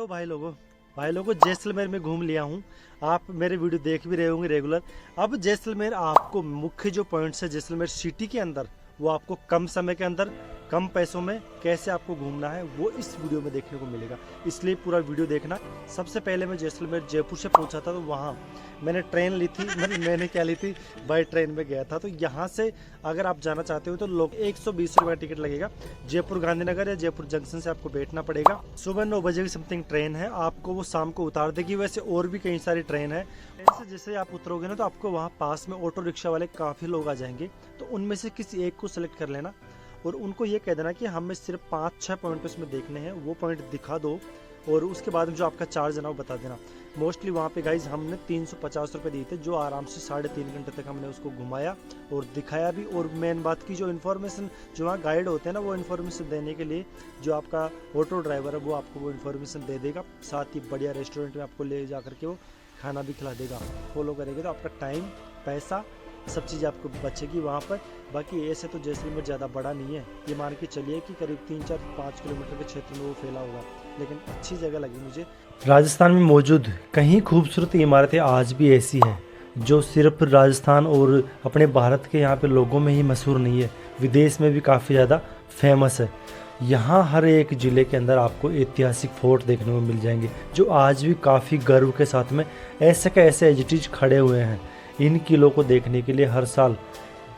Hello भाई लोगों जैसलमेर में घूम लिया हूँ। आप मेरे वीडियो देख भी रहे होंगे रेगुलर। अब जैसलमेर आपको मुख्य जो पॉइंट्स है जैसलमेर सिटी के अंदर, वो आपको कम समय के अंदर कम पैसों में कैसे आपको घूमना है वो इस वीडियो में देखने को मिलेगा, इसलिए पूरा वीडियो देखना। सबसे पहले मैं जैसलमेर जयपुर से पहुंचा था, तो वहाँ मैंने ट्रेन ली थी, मतलब मैंने क्या ली थी, बाय ट्रेन में गया था। तो यहाँ से अगर आप जाना चाहते हो तो लोग 120 रुपये टिकट लगेगा। जयपुर गांधीनगर या जयपुर जंक्शन से आपको बैठना पड़ेगा। सुबह 9 बजे की समथिंग ट्रेन है, आपको वो शाम को उतार देगी। वैसे और भी कई सारी ट्रेन है। ट्रेन से जैसे आप उतरोगे ना, तो आपको वहाँ पास में ऑटो रिक्शा वाले काफ़ी लोग आ जाएंगे, तो उनमें से किसी एक को सिलेक्ट कर लेना और उनको ये कह देना कि हमें सिर्फ 5-6 पॉइंट उसमें देखने हैं, वो पॉइंट दिखा दो और उसके बाद में जो आपका चार्ज है ना वो बता देना। मोस्टली वहाँ पे गाइज हमने 350 रुपये दिए थे, जो आराम से 3.5 घंटे तक हमने उसको घुमाया और दिखाया भी। और मेन बात की जो इन्फॉर्मेशन जो वहाँ गाइड होते हैं ना, वो इन्फॉर्मेशन देने के लिए जो आपका ऑटो ड्राइवर है वो आपको वो इन्फॉर्मेशन दे देगा। साथ ही बढ़िया रेस्टोरेंट में आपको ले जा करके वो खाना भी खिला देगा। फॉलो करेंगे तो आपका टाइम, पैसा, सब चीज़ आपको बचेगी वहाँ पर। बाकी ऐसे तो जैसलमेर ज़्यादा बड़ा नहीं है, ये मान के चलिए कि करीब 3-4-5 किलोमीटर के क्षेत्र में वो फैला होगा, लेकिन अच्छी जगह लगी मुझे। राजस्थान में मौजूद कई खूबसूरत इमारतें आज भी ऐसी हैं जो सिर्फ राजस्थान और अपने भारत के यहाँ पे लोगों में ही मशहूर नहीं है, विदेश में भी काफ़ी ज़्यादा फेमस है। यहाँ हर एक ज़िले के अंदर आपको ऐतिहासिक फोर्ट देखने को मिल जाएंगे, जो आज भी काफ़ी गर्व के साथ में ऐसे के ऐसे एजिटीज खड़े हुए हैं। इन किलों को देखने के लिए हर साल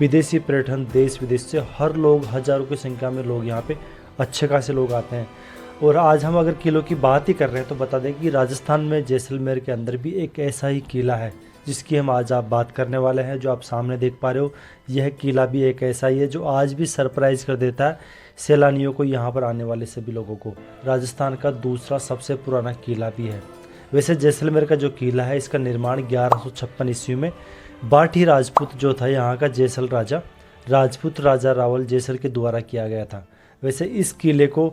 विदेशी पर्यटन देश विदेश से हर लोग, हज़ारों की संख्या में लोग यहाँ पे अच्छे खासे लोग आते हैं। और आज हम अगर किलों की बात ही कर रहे हैं तो बता दें कि राजस्थान में जैसलमेर के अंदर भी एक ऐसा ही किला है जिसकी हम आज आप बात करने वाले हैं। जो आप सामने देख पा रहे हो, यह किला भी एक ऐसा ही है जो आज भी सरप्राइज कर देता है सैलानियों को, यहाँ पर आने वाले सभी लोगों को। राजस्थान का दूसरा सबसे पुराना किला भी है। वैसे जैसलमेर का जो किला है, इसका निर्माण 1156 ईस्वी में बाठी राजपूत जो था यहाँ का जैसल राजा, राजपूत राजा रावल जैसल के द्वारा किया गया था। वैसे इस किले को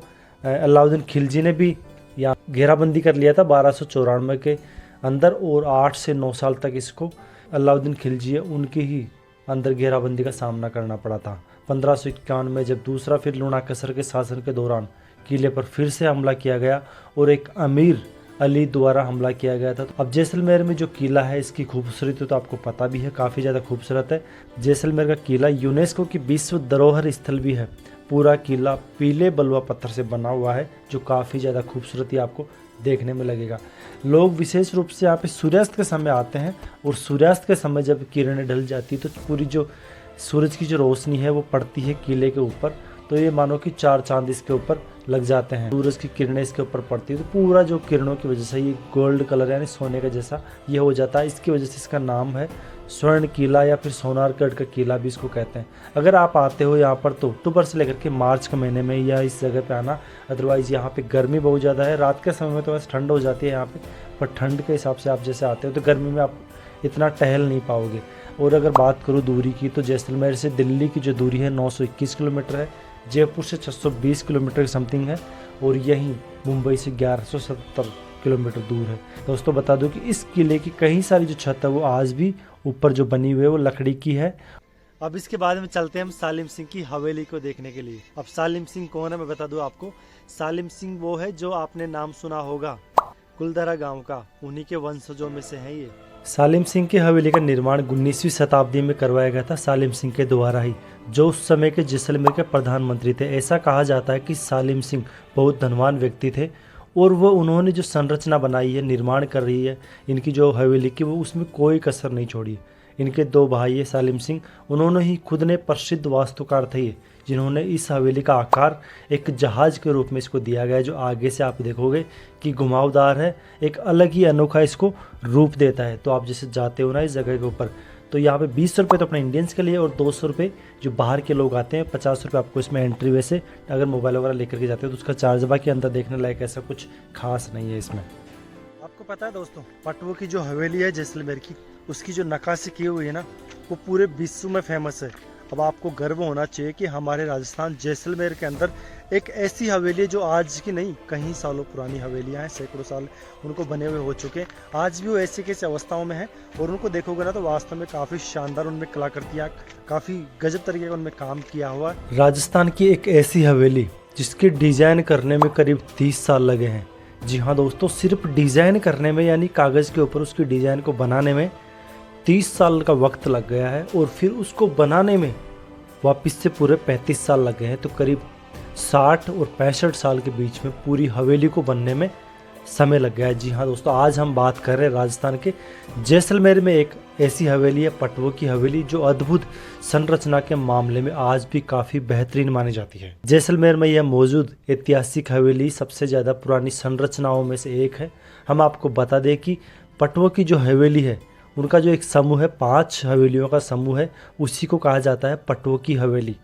अलाउद्दीन खिलजी ने भी यहाँ घेराबंदी कर लिया था 1294 के अंदर, और 8 से 9 साल तक इसको अलाउद्दीन खिलजी है उनके ही अंदर घेराबंदी का सामना करना पड़ा था। 1551 में जब दूसरा फिर लूणाकसर के शासन के दौरान किले पर फिर से हमला किया गया और एक अमीर अली द्वारा हमला किया गया था। अब जैसलमेर में जो किला है, इसकी खूबसूरती तो आपको पता भी है, काफ़ी ज़्यादा खूबसूरत है। जैसलमेर का किला यूनेस्को की विश्व धरोहर स्थल भी है। पूरा किला पीले बलुआ पत्थर से बना हुआ है, जो काफ़ी ज़्यादा खूबसूरती आपको देखने में लगेगा। लोग विशेष रूप से यहाँ पे सूर्यास्त के समय आते हैं, और सूर्यास्त के समय जब किरणें ढल जाती है तो पूरी जो सूरज की जो रोशनी है वो पड़ती है किले के ऊपर, तो ये मानो कि 4 चांद इसके ऊपर लग जाते हैं। सूरज की किरणें इसके ऊपर पड़ती है तो पूरा जो किरणों की वजह से ये गोल्ड कलर यानी सोने का जैसा ये हो जाता है। इसकी वजह से इसका नाम है स्वर्ण किला या फिर सोनारगढ़ का किला भी इसको कहते हैं। अगर आप आते हो यहाँ पर तो अक्टूबर से लेकर के मार्च के महीने में या इस जगह पे आना, अदरवाइज़ यहाँ पे गर्मी बहुत ज़्यादा है। रात के समय में तो वैसे ठंड हो जाती है यहाँ पे, पर ठंड के हिसाब से आप जैसे आते हो तो गर्मी में आप इतना टहल नहीं पाओगे। और अगर बात करूँ दूरी की, तो जैसलमेर से दिल्ली की जो दूरी है 921 किलोमीटर है, जयपुर से 620 किलोमीटर समथिंग है, और यहीं मुंबई से 1170 किलोमीटर दूर है। दोस्तों बता दूं कि इस किले की कई सारी जो छत है वो आज भी ऊपर जो बनी हुई है वो लकड़ी की है। अब इसके बाद में चलते हैं हम सालिम सिंह की हवेली को देखने के लिए। अब सालिम सिंह कौन है मैं बता दूं आपको। सालिम सिंह वो है जो आपने नाम सुना होगा कुलधरा गाँव का, उन्हीं के वंशजों में से है ये। सालिम सिंह की हवेली का निर्माण 19वीं शताब्दी में करवाया गया था सालिम सिंह के द्वारा ही, जो उस समय के जैसलमेर के प्रधानमंत्री थे। ऐसा कहा जाता है कि सालिम सिंह बहुत धनवान व्यक्ति थे, और वो उन्होंने जो संरचना बनाई है, निर्माण कर रही है इनकी जो हवेली की, वो उसमें कोई कसर नहीं छोड़ी। इनके 2 भाई है सालिम सिंह, उन्होंने ही खुद ने प्रसिद्ध वास्तुकार थे जिन्होंने इस हवेली का आकार एक जहाज के रूप में इसको दिया गया है, जो आगे से आप देखोगे कि घुमावदार है, एक अलग ही अनोखा इसको रूप देता है। तो आप जैसे जाते हो ना इस जगह के ऊपर, तो यहाँ पे 20 रुपये तो अपने इंडियंस के लिए, और 200 रुपये जो बाहर के लोग आते हैं, 50 रुपये आपको इसमें एंट्री। वैसे अगर मोबाइल वगैरह लेकर के जाते हो तो उसका चार्ज, बाकी अंदर देखने लायक ऐसा कुछ खास नहीं है इसमें। आपको पता है दोस्तों, पटवो की जो हवेली है जैसलमेर की, उसकी जो नक्काशी की हुई है ना, वो पूरे विश्व में फेमस है। अब आपको गर्व होना चाहिए कि हमारे राजस्थान जैसलमेर के अंदर एक ऐसी हवेली है जो आज की नहीं, कई सालों पुरानी हवेलियां हैं, सैकड़ों साल उनको बने हुए हो चुके हैं, आज भी वो ऐसी कैसी अवस्थाओं में है। और उनको देखोगे ना तो वास्तव में काफ़ी शानदार उनमें कलाकृतियाँ, काफ़ी गजब तरीके का उनमें काम किया हुआ है। राजस्थान की एक ऐसी हवेली जिसकी डिज़ाइन करने में करीब 30 साल लगे हैं, जी हाँ दोस्तों, सिर्फ डिज़ाइन करने में यानी कागज़ के ऊपर उसकी डिज़ाइन को बनाने में 30 साल का वक्त लग गया है, और फिर उसको बनाने में वापस से पूरे 35 साल लग गए हैं। तो करीब 60 और 65 साल के बीच में पूरी हवेली को बनने में समय लग गया है। जी हाँ दोस्तों, आज हम बात कर रहे हैं राजस्थान के जैसलमेर में एक ऐसी हवेली है, पटवों की हवेली, जो अद्भुत संरचना के मामले में आज भी काफ़ी बेहतरीन मानी जाती है। जैसलमेर में यह मौजूद ऐतिहासिक हवेली सबसे ज़्यादा पुरानी संरचनाओं में से एक है। हम आपको बता दें कि पटवों की जो हवेली है, उनका जो एक समूह है, 5 हवेलियों का समूह है, उसी को कहा जाता है पटवों की हवेली।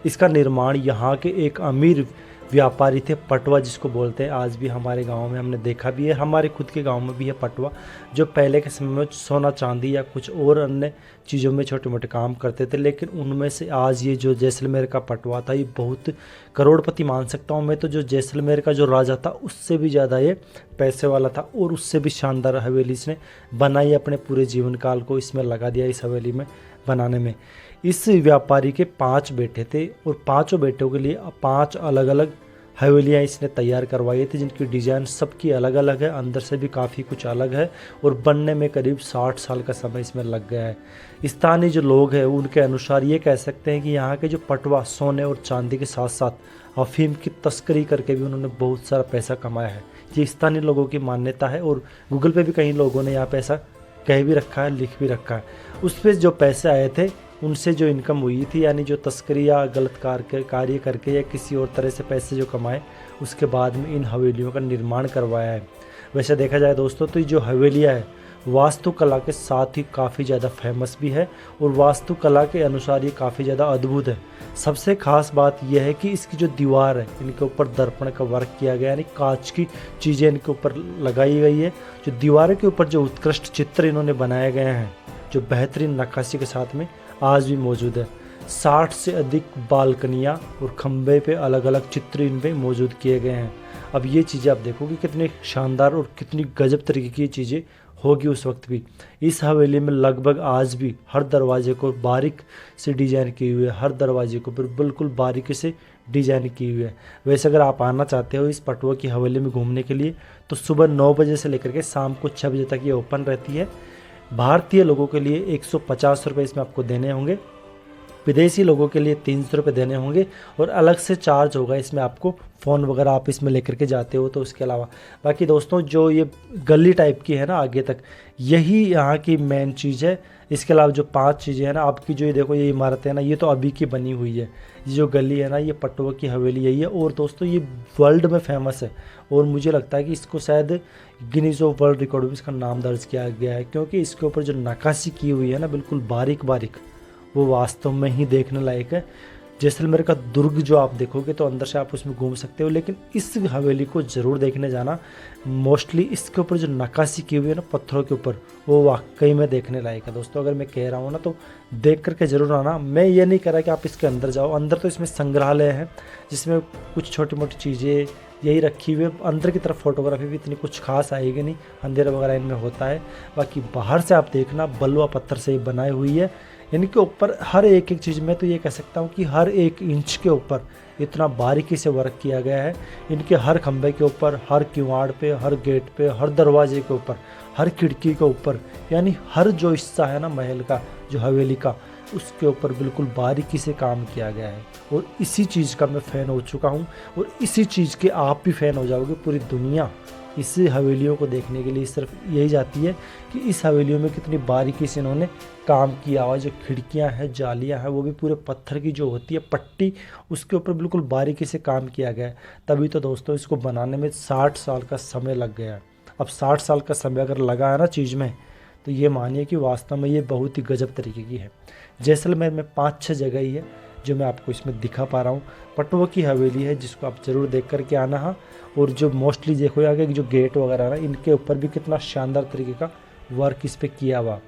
इसका निर्माण यहाँ के एक अमीर व्यापारी थे, पटवा जिसको बोलते हैं। आज भी हमारे गांव में हमने देखा भी है, हमारे खुद के गांव में भी है पटवा, जो पहले के समय में सोना चांदी या कुछ और अन्य चीज़ों में छोटे मोटे काम करते थे। लेकिन उनमें से आज ये जो जैसलमेर का पटवा था, ये बहुत करोड़पति मान सकता हूँ मैं तो। जो जैसलमेर का जो राजा था, उससे भी ज़्यादा ये पैसे वाला था, और उससे भी शानदार हवेली इसने बनाई। अपने पूरे जीवन काल को इसमें लगा दिया, इस हवेली में बनाने में। इस व्यापारी के 5 बेटे थे, और 5 बेटों के लिए 5 अलग अलग हवेलियाँ इसने तैयार करवाई थी, जिनकी डिज़ाइन सबकी अलग अलग है, अंदर से भी काफ़ी कुछ अलग है, और बनने में करीब 60 साल का समय इसमें लग गया है। स्थानीय जो लोग हैं उनके अनुसार ये कह सकते हैं कि यहाँ के जो पटवा सोने और चांदी के साथ साथ अफीम की तस्करी करके भी उन्होंने बहुत सारा पैसा कमाया है। ये स्थानीय लोगों की मान्यता है, और गूगल पे भी कई लोगों ने यहाँ पे ऐसा कह भी रखा है, लिख भी रखा है। उस पर जो पैसे आए थे, उनसे जो इनकम हुई थी, यानी जो तस्करी या गलत कार्य करके या किसी और तरह से पैसे जो कमाए, उसके बाद में इन हवेलियों का निर्माण करवाया है। वैसे देखा जाए दोस्तों, तो ये जो हवेलियाँ है वास्तुकला के साथ ही काफ़ी ज़्यादा फेमस भी है, और वास्तुकला के अनुसार ये काफ़ी ज़्यादा अद्भुत है। सबसे खास बात यह है कि इसकी जो दीवार है, इनके ऊपर दर्पण का वर्क किया गया, यानी कांच की चीज़ें इनके ऊपर लगाई गई है। जो दीवार के ऊपर जो उत्कृष्ट चित्र इन्होंने बनाए गए हैं, जो बेहतरीन नक्काशी के साथ में आज भी मौजूद है। 60 से अधिक बालकनियाँ और खंबे पे अलग अलग चित्र इन पे मौजूद किए गए हैं। अब ये चीज़ें आप देखोगे कितनी शानदार और कितनी गजब तरीके की चीज़ें होगी उस वक्त भी। इस हवेली में लगभग आज भी हर दरवाजे को बारीक से डिज़ाइन की हुई है, हर दरवाजे को बिल्कुल बारीकी से डिज़ाइन की हुई है। वैसे अगर आप आना चाहते हो इस पटवा की हवेली में घूमने के लिए, तो सुबह 9 बजे से लेकर के शाम को 6 बजे तक ये ओपन रहती है। भारतीय लोगों के लिए 150 रुपये इसमें आपको देने होंगे, विदेशी लोगों के लिए 300 रुपये देने होंगे, और अलग से चार्ज होगा इसमें आपको, फ़ोन वगैरह आप इसमें लेकर के जाते हो तो उसके अलावा। बाकी दोस्तों, जो ये गली टाइप की है ना आगे तक, यही यहाँ की मेन चीज़ है। इसके अलावा जो 5 चीज़ें हैं ना, आपकी जो ये देखो ये इमारत है ना, ये तो अभी की बनी हुई है। ये जो गली है ना, ये पटवा की हवेली यही है। और दोस्तों, ये वर्ल्ड में फेमस है, और मुझे लगता है कि इसको शायद गिनीज ऑफ वर्ल्ड रिकॉर्ड में इसका नाम दर्ज किया गया है, क्योंकि इसके ऊपर जो नक्काशी की हुई है ना, बिल्कुल बारीक बारीक, वो वास्तव में ही देखने लायक है। जैसलमेर का दुर्ग जो आप देखोगे तो अंदर से आप उसमें घूम सकते हो, लेकिन इस हवेली को ज़रूर देखने जाना। मोस्टली इसके ऊपर जो नक्काशी की हुई है ना पत्थरों के ऊपर, वो वाकई में देखने लायक है दोस्तों। अगर मैं कह रहा हूँ ना, तो देख करके ज़रूर आना। मैं ये नहीं कह रहा कि आप इसके अंदर जाओ, अंदर तो इसमें संग्रहालय है जिसमें कुछ छोटी मोटी चीज़ें यही रखी हुई है। अंदर की तरफ फोटोग्राफी भी इतनी कुछ खास आएगी नहीं, अंधेरा वगैरह इनमें होता है। बाकी बाहर से आप देखना, बलुआ पत्थर से बनाई हुई है। इनके ऊपर हर एक चीज़ में तो ये कह सकता हूँ कि हर 1 इंच के ऊपर इतना बारीकी से वर्क किया गया है। इनके हर खंभे के ऊपर, हर किवाड़ पे, हर गेट पे, हर दरवाजे के ऊपर, हर खिड़की के ऊपर, यानी हर जो हिस्सा है ना महल का, जो हवेली का, उसके ऊपर बिल्कुल बारीकी से काम किया गया है। और इसी चीज़ का मैं फ़ैन हो चुका हूँ, और इसी चीज़ के आप भी फ़ैन हो जाओगे। पूरी दुनिया इस हवेलियों को देखने के लिए सिर्फ यही जाती है कि इस हवेलियों में कितनी बारीकी से इन्होंने काम किया हुआ। जो खिड़कियां हैं, जालियां हैं, वो भी पूरे पत्थर की जो होती है पट्टी, उसके ऊपर बिल्कुल बारीकी से काम किया गया है। तभी तो दोस्तों इसको बनाने में 60 साल का समय लग गया है। अब 60 साल का समय अगर लगा है ना चीज़ में, तो ये मानिए कि वास्तव में ये बहुत ही गजब तरीके की है। जैसलमेर में 5-6 जगह ही है जो मैं आपको इसमें दिखा पा रहा हूँ। पटवा की हवेली है जिसको आप ज़रूर देख करके आना है। और जो मोस्टली देखो आगे जो गेट वगैरह है ना, इनके ऊपर भी कितना शानदार तरीके का वर्क इस पर किया हुआ,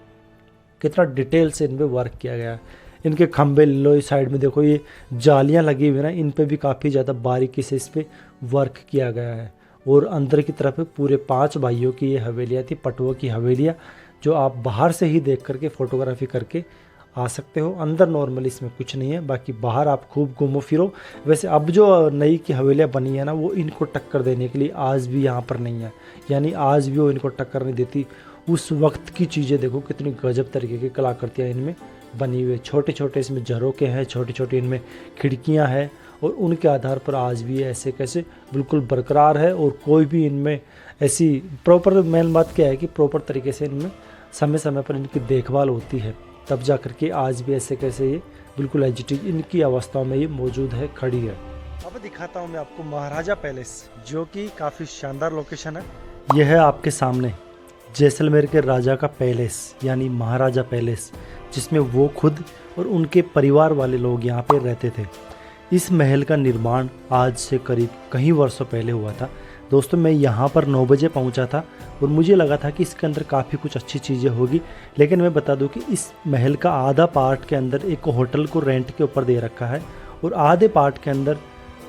कितना डिटेल से इन पर वर्क किया गया है। इनके खंभे लो, इस साइड में देखो ये जालियाँ लगी हुई है ना, इन पर भी काफ़ी ज़्यादा बारीकी से इस पर वर्क किया गया है। और अंदर की तरफ पूरे 5 भाइयों की ये हवेलियाँ थी, पटवा की हवेलियाँ, जो आप बाहर से ही देख करके फ़ोटोग्राफी करके आ सकते हो। अंदर नॉर्मली इसमें कुछ नहीं है, बाकी बाहर आप खूब घूमो फिरो। वैसे अब जो नई की हवेलियाँ बनी है ना, वो इनको टक्कर देने के लिए आज भी यहाँ पर नहीं है, यानी आज भी वो इनको टक्कर नहीं देती। उस वक्त की चीज़ें देखो कितनी गजब तरीके की कलाकृतियाँ इनमें बनी हुई है। छोटे छोटे इसमें झरोके हैं, छोटी छोटी इनमें खिड़कियाँ हैं, और उनके आधार पर आज भी ऐसे कैसे बिल्कुल बरकरार है। और कोई भी इनमें ऐसी प्रॉपर, मेन बात क्या है कि प्रॉपर तरीके से इनमें समय समय पर इनकी देखभाल होती है, तब जा कर के आज भी ऐसे कैसे ये बिल्कुल एज इट इज इनकी अवस्था में ये मौजूद है, खड़ी है। अब दिखाता हूँ मैं आपको महाराजा पैलेस, जो कि काफ़ी शानदार लोकेशन है। यह है आपके सामने जैसलमेर के राजा का पैलेस, यानी महाराजा पैलेस, जिसमें वो खुद और उनके परिवार वाले लोग यहाँ पे रहते थे। इस महल का निर्माण आज से करीब कई वर्षों पहले हुआ था। दोस्तों मैं यहाँ पर 9 बजे पहुँचा था और मुझे लगा था कि इसके अंदर काफ़ी कुछ अच्छी चीज़ें होगी, लेकिन मैं बता दूँ कि इस महल का आधा पार्ट के अंदर एक होटल को रेंट के ऊपर दे रखा है, और आधे पार्ट के अंदर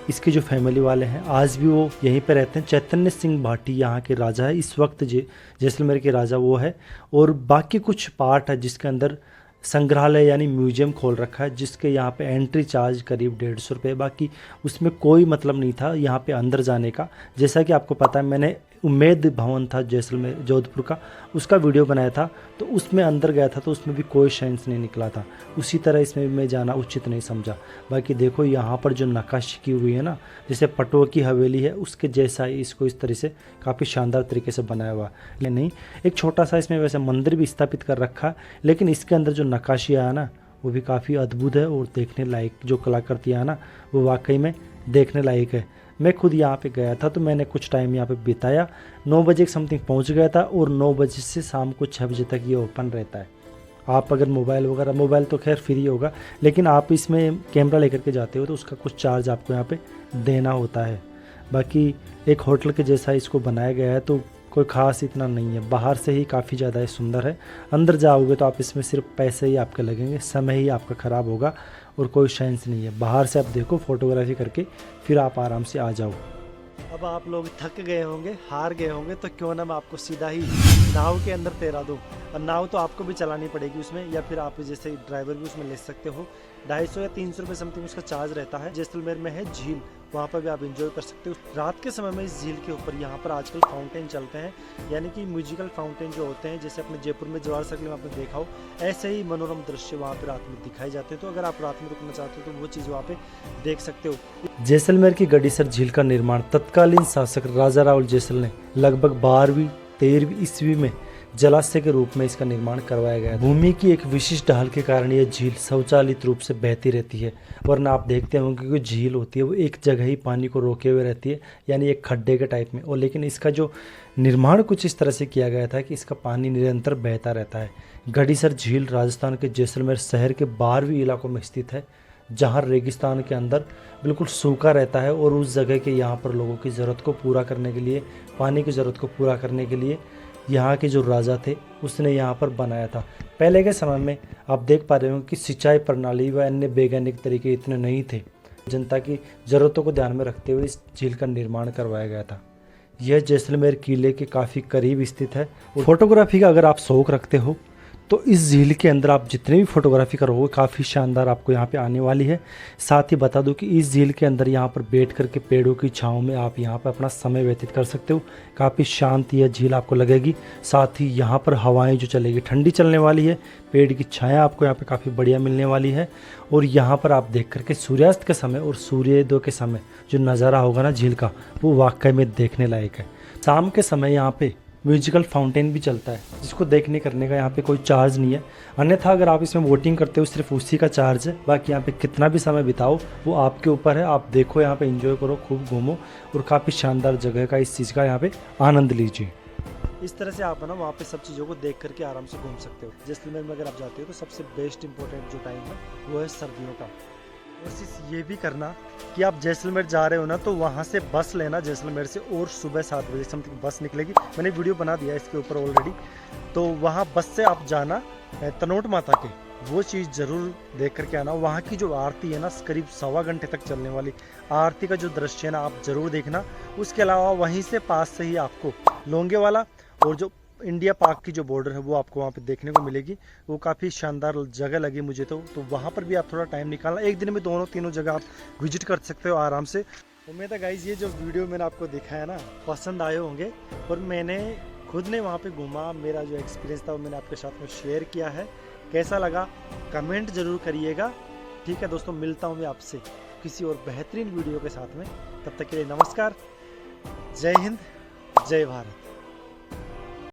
इसके जो फैमिली वाले हैं आज भी वो यहीं पे रहते हैं। चैतन्य सिंह भाटी यहाँ के राजा है, इस वक्त जैसलमेर के राजा वो है। और बाकी कुछ पार्ट है जिसके अंदर संग्रहालय यानी म्यूजियम खोल रखा है, जिसके यहाँ पे एंट्री चार्ज करीब 150 रुपये। बाकी उसमें कोई मतलब नहीं था यहाँ पे अंदर जाने का। जैसा कि आपको पता है, मैंने उम्मेद भवन था जैसलमेर जोधपुर का, उसका वीडियो बनाया था, तो उसमें अंदर गया था तो उसमें भी कोई साइंस नहीं निकला था। उसी तरह इसमें भी मैं जाना उचित नहीं समझा। बाकी देखो यहाँ पर जो नक्काशी की हुई है ना, जैसे पटवा की हवेली है उसके जैसा ही इसको इस तरह से काफ़ी शानदार तरीके से बनाया हुआ है। नहीं, एक छोटा सा इसमें वैसे मंदिर भी स्थापित कर रखा है, लेकिन इसके अंदर जो नक्काशी है ना वो भी काफ़ी अद्भुत है और देखने लायक। जो कलाकृतियाँ है ना वो वाकई में देखने लायक है। मैं खुद यहाँ पे गया था तो मैंने कुछ टाइम यहाँ पे बिताया। 9 बजे समथिंग पहुँच गया था, और 9 बजे से शाम को 6 बजे तक ये ओपन रहता है। आप अगर मोबाइल तो खैर फ्री होगा, लेकिन आप इसमें कैमरा लेकर के जाते हो तो उसका कुछ चार्ज आपको यहाँ पे देना होता है। बाकी एक होटल के जैसा इसको बनाया गया है, तो कोई ख़ास इतना नहीं है। बाहर से ही काफ़ी ज़्यादा सुंदर है, अंदर जाओगे तो आप इसमें सिर्फ पैसे ही आपके लगेंगे, समय ही आपका ख़राब होगा और कोई सेंस नहीं है। बाहर से आप देखो फोटोग्राफी करके, फिर आप आराम से आ जाओ। अब आप लोग थक गए होंगे, हार गए होंगे, तो क्यों ना मैं आपको सीधा ही नाव के अंदर तैरा दूँ। और नाव तो आपको भी चलानी पड़ेगी उसमें, या फिर आप जैसे ड्राइवर भी उसमें ले सकते हो। 250 या 300 रुपये समथिंग उसका चार्ज रहता है। जैसलमेर में है झील, वहाँ पर भी आप एंजॉय कर सकते हो। रात के समय में इस झील के ऊपर यहाँ पर आजकल फाउंटेन चलते हैं, यानी कि म्यूजिकल फाउंटेन जो होते हैं, जैसे अपने जयपुर में जवाहर सर्कल में आपने देखा हो, ऐसे ही मनोरम दृश्य वहाँ पर रात में दिखाए जाते हैं। तो अगर आप रात में रुकना चाहते हो तो वो चीज़ वहाँ पे देख सकते हो। जैसलमेर की गडीसर झील का निर्माण तत्कालीन शासक राजा राव जैसल ने लगभग 12वीं-13वीं ईस्वी में जलाशय के रूप में इसका निर्माण करवाया गया। भूमि की एक विशिष्ट ढाल के कारण यह झील स्वचालित रूप से बहती रहती है, वरना आप देखते होंगे कि झील होती है वो एक जगह ही पानी को रोके हुए रहती है, यानी एक खड्डे के टाइप में। और लेकिन इसका जो निर्माण कुछ इस तरह से किया गया था कि इसका पानी निरंतर बहता रहता है। गडीसर झील राजस्थान के जैसलमेर शहर के 12वीं इलाकों में स्थित है, जहाँ रेगिस्तान के अंदर बिल्कुल सूखा रहता है, और उस जगह के यहाँ पर लोगों की ज़रूरत को पूरा करने के लिए, पानी की ज़रूरत को पूरा करने के लिए यहाँ के जो राजा थे उसने यहाँ पर बनाया था। पहले के समय में आप देख पा रहे हो कि सिंचाई प्रणाली व अन्य वैज्ञानिक तरीके इतने नहीं थे। जनता की ज़रूरतों को ध्यान में रखते हुए इस झील का निर्माण करवाया गया था। यह जैसलमेर किले के काफ़ी करीब स्थित है। फोटोग्राफी का अगर आप शौक़ रखते हो तो इस झील के अंदर आप जितने भी फोटोग्राफी करोगे काफ़ी शानदार आपको यहाँ पे आने वाली है। साथ ही बता दूं कि इस झील के अंदर यहाँ पर बैठ करके पेड़ों की छाँव में आप यहाँ पर अपना समय व्यतीत कर सकते हो। काफ़ी शांत यह झील आपको लगेगी। साथ ही यहाँ पर हवाएं जो चलेगी ठंडी चलने वाली है, पेड़ की छाया आपको यहाँ पे काफ़ी बढ़िया मिलने वाली है। और यहाँ पर आप देख करके सूर्यास्त के समय और सूर्योदय के समय जो नज़ारा होगा ना झील का, वो वाकई में देखने लायक है। शाम के समय यहाँ पे म्यूजिकल फाउंटेन भी चलता है, जिसको देखने करने का यहाँ पे कोई चार्ज नहीं है। अन्यथा अगर आप इसमें वोटिंग करते हो सिर्फ उसी का चार्ज है। बाकी यहाँ पे कितना भी समय बिताओ वो आपके ऊपर है। आप देखो, यहाँ पे एंजॉय करो, खूब घूमो, और काफ़ी शानदार जगह का इस चीज़ का यहाँ पे आनंद लीजिए। इस तरह से आप है ना वहाँ पे सब चीज़ों को देख करके आराम से घूम सकते हो। जैसलमेर में अगर आप जाते हो तो सबसे बेस्ट इंपॉर्टेंट जो टाइम है वो है सर्दियों का। कोशिश ये भी करना कि आप जैसलमेर जा रहे हो ना तो वहाँ से बस लेना जैसलमेर से, और सुबह 7 बजे समथिंग बस निकलेगी। मैंने वीडियो बना दिया इसके ऊपर ऑलरेडी। तो वहाँ बस से आप जाना तनोट माता के, वो चीज़ ज़रूर देख करके आना। वहाँ की जो आरती है ना करीब 1.25 घंटे तक चलने वाली आरती का जो दृश्य है ना आप ज़रूर देखना। उसके अलावा वहीं से पास से ही आपको लोंगे वाला और जो इंडिया पाक की जो बॉर्डर है वो आपको वहाँ पे देखने को मिलेगी। वो काफ़ी शानदार जगह लगी मुझे तो वहाँ पर भी आप थोड़ा टाइम निकालना, एक दिन में दोनों तीनों जगह आप विजिट कर सकते हो आराम से। उम्मीद है गाइज ये जो वीडियो मैंने आपको दिखाया ना पसंद आए होंगे, और मैंने खुद ने वहाँ पे घूमा, मेरा जो एक्सपीरियंस था वो मैंने आपके साथ में शेयर किया है। कैसा लगा कमेंट ज़रूर करिएगा। ठीक है दोस्तों, मिलता हूँ मैं आपसे किसी और बेहतरीन वीडियो के साथ में। तब तक के लिए नमस्कार, जय हिंद, जय भारत।